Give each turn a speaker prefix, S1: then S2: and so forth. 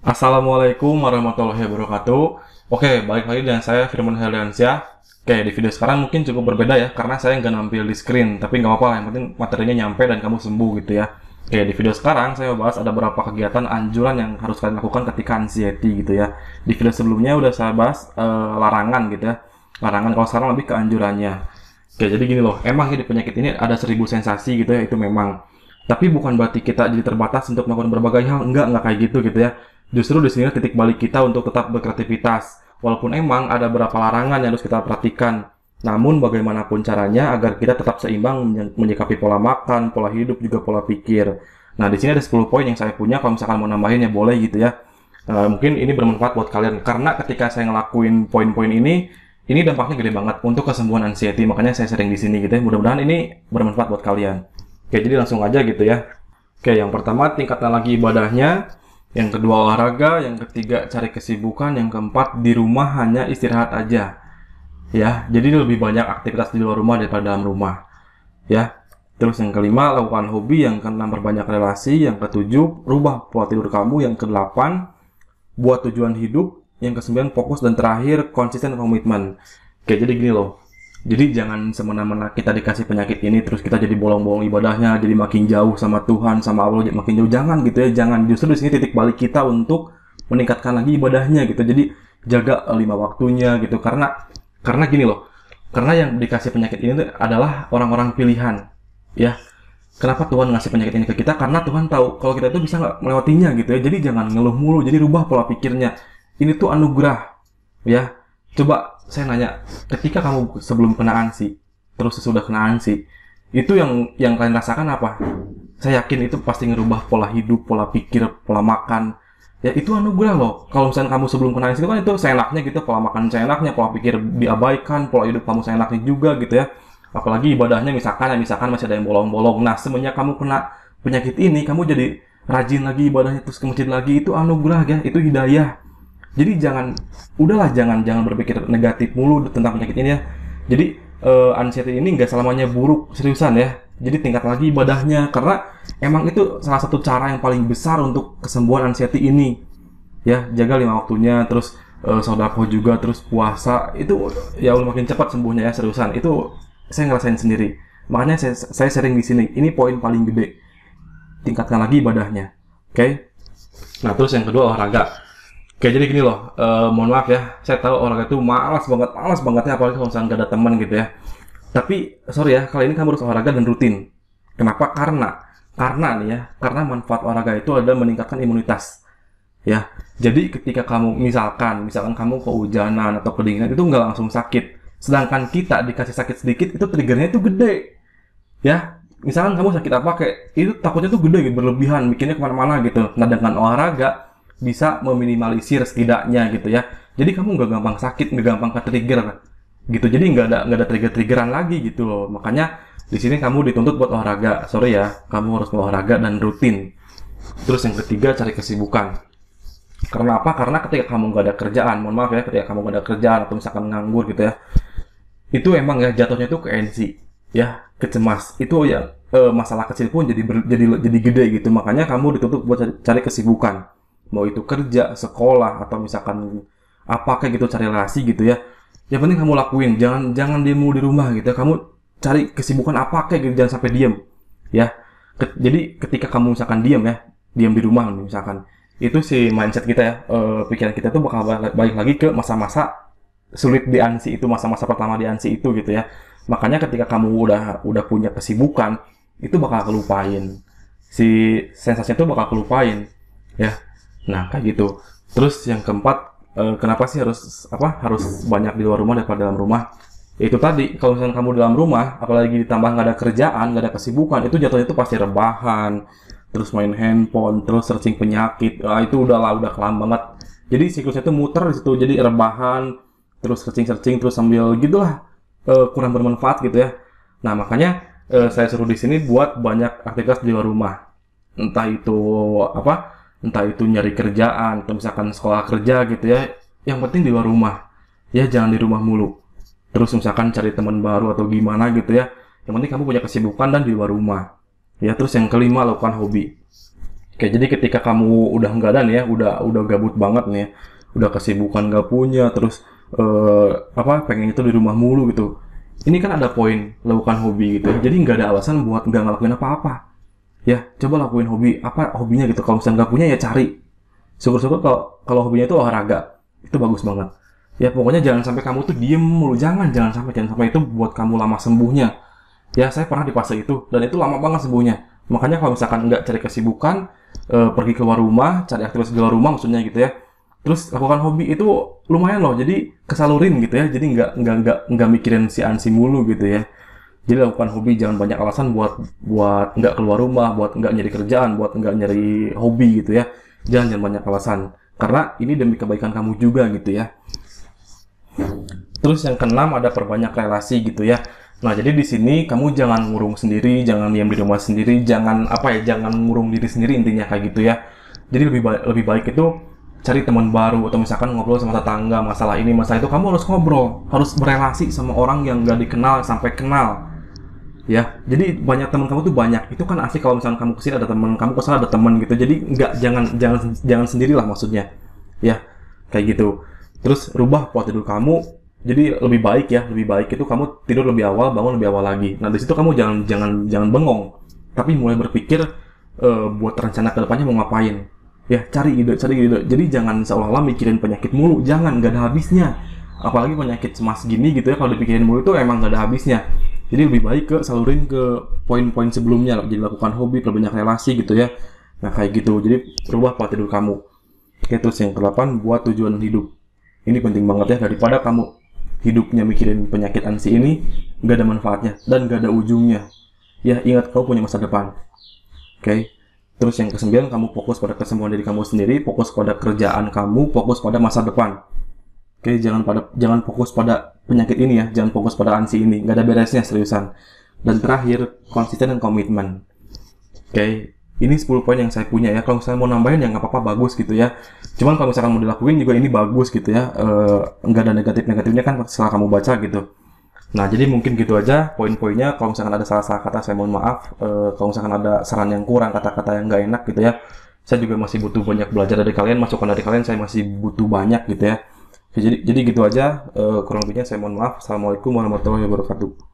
S1: Assalamualaikum warahmatullahi wabarakatuh. Oke, balik lagi dengan saya Firman Heldiansyah. Oke, di video sekarang mungkin cukup berbeda ya, karena saya nggak nampil di screen, tapi nggak apa-apa, yang penting materinya nyampe dan kamu sembuh gitu ya. Oke, di video sekarang saya mau bahas ada beberapa kegiatan anjuran yang harus kalian lakukan ketika anxiety gitu ya. Di video sebelumnya udah saya bahas larangan gitu ya. Larangan, kalau sekarang lebih ke anjurannya. Oke, jadi gini loh, emang ya di penyakit ini ada 1000 sensasi gitu ya, itu memang. Tapi bukan berarti kita jadi terbatas untuk melakukan berbagai hal, enggak kayak gitu ya. Justru di sini titik balik kita untuk tetap berkreativitas. Walaupun emang ada beberapa larangan yang harus kita perhatikan. Namun bagaimanapun caranya agar kita tetap seimbang menyikapi pola makan, pola hidup, juga pola pikir. Nah, di sini ada 10 poin yang saya punya, kalau misalkan mau nambahin ya boleh gitu ya. Mungkin ini bermanfaat buat kalian, karena ketika saya ngelakuin poin-poin ini dampaknya gede banget untuk kesembuhan anxiety, makanya saya sering di sini gitu ya. Mudah-mudahan ini bermanfaat buat kalian. Oke, jadi langsung aja gitu ya. Oke, yang pertama tingkatkan lagi ibadahnya. Yang kedua olahraga, yang ketiga cari kesibukan, yang keempat di rumah hanya istirahat aja. Ya, jadi lebih banyak aktivitas di luar rumah daripada dalam rumah. Ya. Terus yang kelima lakukan hobi, yang keenam perbanyak relasi, yang ketujuh rubah pola tidur kamu, yang kedelapan buat tujuan hidup, yang kesembilan fokus, dan terakhir konsisten komitmen. Oke, jadi gini loh. Jadi jangan semena-mena kita dikasih penyakit ini terus kita jadi bolong-bolong ibadahnya, jadi makin jauh sama Tuhan, sama Allah, jadi makin jauh. Jangan gitu ya, jangan. Justru di sini titik balik kita untuk meningkatkan lagi ibadahnya gitu. Jadi jaga 5 waktunya gitu, karena gini loh. Karena yang dikasih penyakit ini adalah orang-orang pilihan. Ya. Kenapa Tuhan ngasih penyakit ini ke kita? Karena Tuhan tahu kalau kita itu bisa nggak melewatinya gitu ya. Jadi jangan ngeluh mulu, jadi rubah pola pikirnya. Ini tuh anugerah. Ya. Coba saya nanya, ketika kamu sebelum kena ansi, terus sesudah kena ansi, itu yang kalian rasakan apa? Saya yakin itu pasti ngerubah pola hidup, pola pikir, pola makan. Ya itu anugerah loh. Kalau misalnya kamu sebelum kena ansi itu kan itu seenaknya gitu, pola makan seenaknya, pola pikir diabaikan, pola hidup kamu seenaknya juga gitu ya. Apalagi ibadahnya misalkan masih ada yang bolong-bolong. Nah, semenjak kamu kena penyakit ini, kamu jadi rajin lagi ibadahnya, terus ke masjid lagi, itu anugerah ya, itu hidayah. Jadi jangan berpikir negatif mulu tentang penyakit ini ya. Jadi anxiety ini nggak selamanya buruk, seriusan ya. Jadi tingkat lagi ibadahnya, karena emang itu salah satu cara yang paling besar untuk kesembuhan anxiety ini. Ya, jaga 5 waktunya, terus sedekah juga, terus puasa, itu ya udah makin cepat sembuhnya ya, seriusan. Itu saya ngerasain sendiri. Makanya saya sering di sini. Ini poin paling gede. Tingkatkan lagi ibadahnya. Oke? Nah, terus yang kedua olahraga. Oke, jadi gini loh, mohon maaf ya, saya tahu olahraga itu malas bangetnya, apalagi kalau misalnya nggak ada teman gitu ya. Tapi, sorry ya, kali ini kamu harus olahraga dan rutin. Kenapa? Karena nih ya, karena manfaat olahraga itu adalah meningkatkan imunitas. Ya, jadi ketika kamu, misalkan kamu kehujanan atau kedinginan, itu nggak langsung sakit. Sedangkan kita dikasih sakit sedikit, itu triggernya itu gede. Ya, misalkan kamu sakit apa, kayak, itu takutnya tuh gede gitu, berlebihan, bikinnya kemana-mana gitu. Nah, dengan olahraga, bisa meminimalisir setidaknya gitu ya. Jadi kamu nggak gampang sakit, nggak gampang ke-trigger gitu. Jadi nggak ada triggeran lagi gitu loh. Makanya di sini kamu dituntut buat olahraga. Sorry ya, kamu harus olahraga dan rutin. Terus yang ketiga, cari kesibukan. Karena apa? Karena ketika kamu nggak ada kerjaan, mohon maaf ya, ketika kamu nggak ada kerjaan atau misalkan nganggur gitu ya, itu emang ya jatuhnya tuh ke NC, ya, kecemas. Itu ya masalah kecil pun jadi gede gitu. Makanya kamu dituntut buat cari kesibukan. Mau itu kerja, sekolah, atau misalkan apa kayak gitu, cari relasi gitu ya. Yang penting kamu lakuin, jangan diem di rumah gitu ya. Kamu cari kesibukan apa kayak gitu, jangan sampai diem ya. Jadi ketika kamu misalkan diem di rumah misalkan, itu si mindset kita ya, pikiran kita tuh bakal balik lagi ke masa-masa sulit di ANSI itu, masa-masa pertama di ANSI itu gitu ya. Makanya ketika kamu udah punya kesibukan, itu bakal kelupain. Si sensasinya tuh bakal kelupain ya. Nah, kayak gitu. Terus yang keempat, kenapa sih harus banyak di luar rumah daripada dalam rumah? Itu tadi, kalau misalnya kamu di dalam rumah, apalagi ditambah nggak ada kerjaan, nggak ada kesibukan, itu jatuhnya itu pasti rebahan, terus main handphone, terus searching penyakit. Itu udah kelam banget. Jadi siklusnya itu muter di situ, jadi rebahan, terus searching, terus sambil gitulah, kurang bermanfaat gitu ya. Nah, makanya saya suruh di sini buat banyak aktivitas di luar rumah. Entah itu entah itu nyari kerjaan atau misalkan sekolah kerja gitu ya. Yang penting di luar rumah ya, jangan di rumah mulu. Terus misalkan cari teman baru atau gimana gitu ya. Yang penting kamu punya kesibukan dan di luar rumah ya. Terus yang kelima, lakukan hobi Oke, jadi ketika kamu udah nggak ada nih ya, udah gabut banget nih ya, udah kesibukan nggak punya, terus pengen itu di rumah mulu gitu. Ini kan ada poin lakukan hobi gitu ya. Jadi nggak ada alasan buat nggak ngelakuin apa-apa. Ya, coba lakuin hobi. Apa hobinya gitu? Kalau misalnya nggak punya ya cari. Syukur-syukur kalau hobinya itu olahraga, itu bagus banget. Ya pokoknya jangan sampai kamu tuh diem mulu, jangan sampai itu buat kamu lama sembuhnya. Ya saya pernah di fase itu dan itu lama banget sembuhnya. Makanya kalau misalkan nggak cari kesibukan, pergi keluar rumah, cari aktivitas di luar rumah maksudnya gitu ya. Terus lakukan hobi itu lumayan loh, jadi kesalurin gitu ya. Jadi nggak mikirin si ansi mulu gitu ya. Jadi lakukan hobi, jangan banyak alasan buat buat nggak keluar rumah, buat nggak nyari kerjaan, buat nggak nyari hobi gitu ya. Jangan banyak alasan, karena ini demi kebaikan kamu juga gitu ya. Terus yang keenam ada perbanyak relasi gitu ya. Nah, jadi di sini kamu jangan ngurung sendiri, jangan diam di rumah sendiri, jangan ngurung diri sendiri intinya kayak gitu ya. Jadi lebih baik itu cari teman baru atau misalkan ngobrol sama tetangga masalah ini masalah itu, kamu harus ngobrol, harus berelasi sama orang yang gak dikenal sampai kenal. Ya, jadi banyak teman kamu tuh banyak. Itu kan asik kalau misalkan kamu kesini ada teman, kamu kesana ada teman gitu. Jadi jangan sendirilah maksudnya. Ya, kayak gitu. Terus rubah pola tidur kamu. Jadi lebih baik itu kamu tidur lebih awal, bangun lebih awal lagi. Nah, di situ kamu jangan bengong, tapi mulai berpikir buat rencana ke depannya mau ngapain. Ya, cari ide. Jadi jangan seolah-olah mikirin penyakit mulu, jangan, nggak ada habisnya. Apalagi penyakit cemas gini gitu ya, kalau dipikirin mulu itu emang nggak ada habisnya. Jadi lebih baik salurin ke poin-poin sebelumnya. Jadi lakukan hobi, perbanyak relasi gitu ya. Nah, kayak gitu. Jadi rubah pola tidur kamu. Oke, terus yang ke-8, buat tujuan hidup. Ini penting banget ya, daripada kamu hidupnya mikirin penyakit ansi ini, nggak ada manfaatnya dan nggak ada ujungnya. Ya, ingat kamu punya masa depan. Oke. Terus yang ke-9, kamu fokus pada kesembuhan diri kamu sendiri, fokus pada kerjaan kamu, fokus pada masa depan. Oke, jangan fokus pada penyakit ini ya, jangan fokus pada ansi ini, nggak ada beresnya seriusan. Dan terakhir, konsisten dan komitmen. Oke, ini 10 poin yang saya punya ya. Kalau misalnya mau nambahin ya nggak apa-apa, bagus gitu ya. Cuman kalau misalkan mau dilakuin juga ini bagus gitu ya. Nggak ada negatifnya kan setelah kamu baca gitu. Nah, jadi mungkin gitu aja poin-poinnya. Kalau misalkan ada salah-salah kata, saya mohon maaf. Kalau misalkan ada saran yang kurang, kata-kata yang nggak enak gitu ya, saya juga masih butuh banyak belajar dari kalian, masukan dari kalian saya masih butuh banyak gitu ya. Jadi gitu aja, kurang lebihnya saya mohon maaf. Assalamualaikum warahmatullahi wabarakatuh.